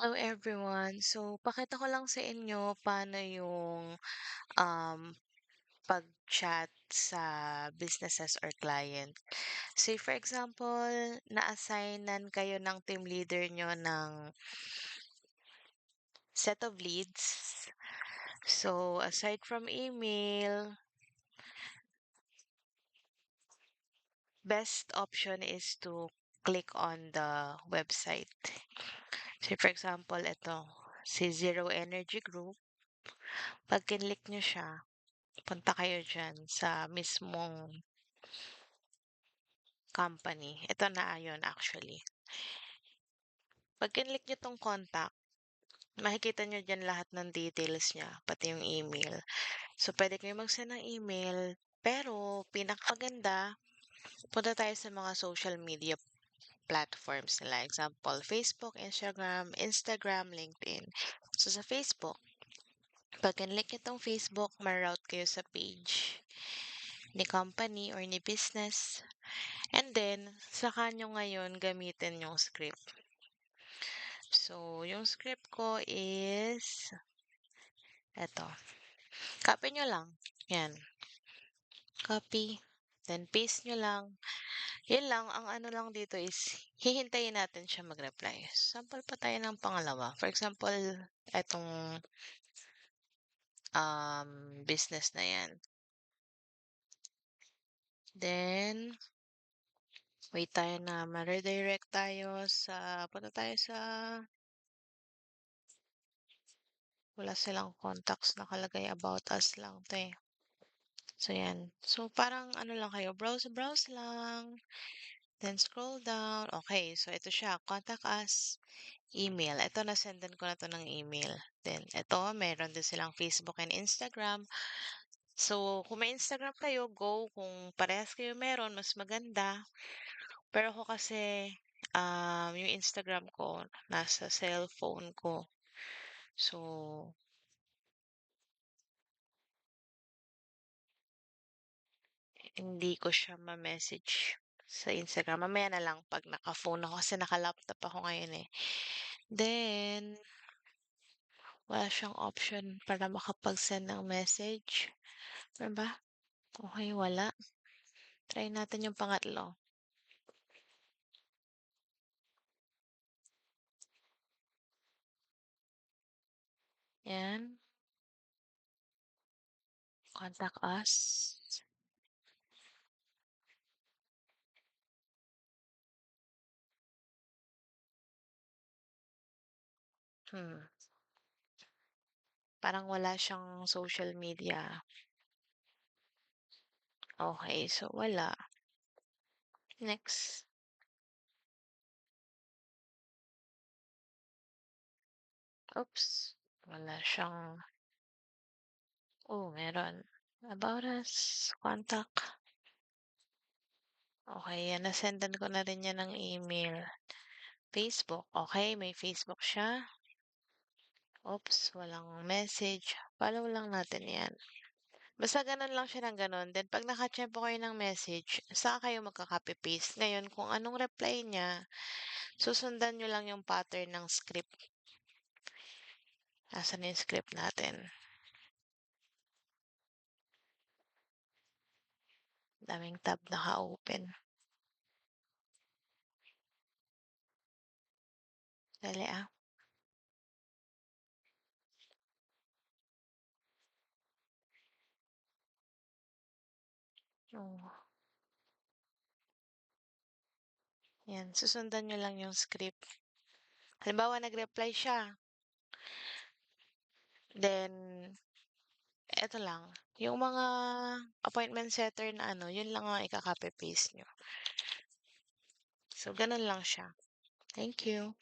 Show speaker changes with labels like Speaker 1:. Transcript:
Speaker 1: Hello everyone. So, pakita ko lang sa inyo paano yung um, pag-chat sa businesses or client. Say for example, na-assignan kayo ng team leader nyo ng set of leads. So, aside from email, best option is to click on the website. Say for example, ito, si Zero Energy Group. Pag kinlik nyo siya, punta kayo dyan sa mismong company. Ito na yun actually. Pag kinlik nyo tong contact, makikita nyo dyan lahat ng details niya, pati yung email. So, pwede kayo mag-send ng email, pero pinakaganda, punta tayo sa mga social media platforms nila. Example, Facebook, Instagram, LinkedIn. So, sa Facebook, pag kinlik nyo tong Facebook, ma-route kayo sa page ni company or ni business. And then, saka nyo ngayon gamitin yung script. So, yung script ko is eto. Copy nyo lang. Yan. Copy. Then, paste nyo lang. Yan lang. Ang ano lang dito is, hihintayin natin siya mag-reply. Sample pa tayo ng pangalawa. For example, etong business na yan. Then, wait tayo na ma-redirect tayo sa, punta tayo sa, wala silang contacts nakalagay about us lang to eh. So, yan. So, parang ano lang kayo, browse lang. Then, scroll down. Okay, so ito siya. Contact us. Email. Ito, nasendan ko na to ng email. Then, ito, meron din silang Facebook and Instagram. So, kung may Instagram kayo, go. Kung parehas kayo meron, mas maganda. Pero ako kasi, yung Instagram ko, nasa cellphone ko. So, hindi ko siya ma-message sa Instagram. Mamaya na lang pag naka-phone ako kasi naka-laptop ako ngayon eh. Then, wala siyang option para makapag-send ng message. Ano ba? Okay, wala. Try natin yung pangatlo. Yan. Contact us. Hmm. Parang wala siyang social media. Okay, so wala. Next. Oops. Wala siyang... Oh, meron. About us. Contact. Okay, yan. Nasendan ko na rin yan ng email. Facebook. Okay, may Facebook siya. Oops, walang message. Follow lang natin yan. Basta ganun lang siya ng ganun. Then, pag nakachat po kayo ng message, saka kayo magka-copy-paste. Ngayon, kung anong reply niya, susundan nyo lang yung pattern ng script. Asan yung script natin? Daming tab naka-open. Dali ah. Oh. Yan, susundan nyo lang yung script. Halimbawa, nag-reply siya. Then, eto lang. Yung mga appointment setter na ano, yun lang ang ika-copy-paste nyo. So, ganun lang siya. Thank you.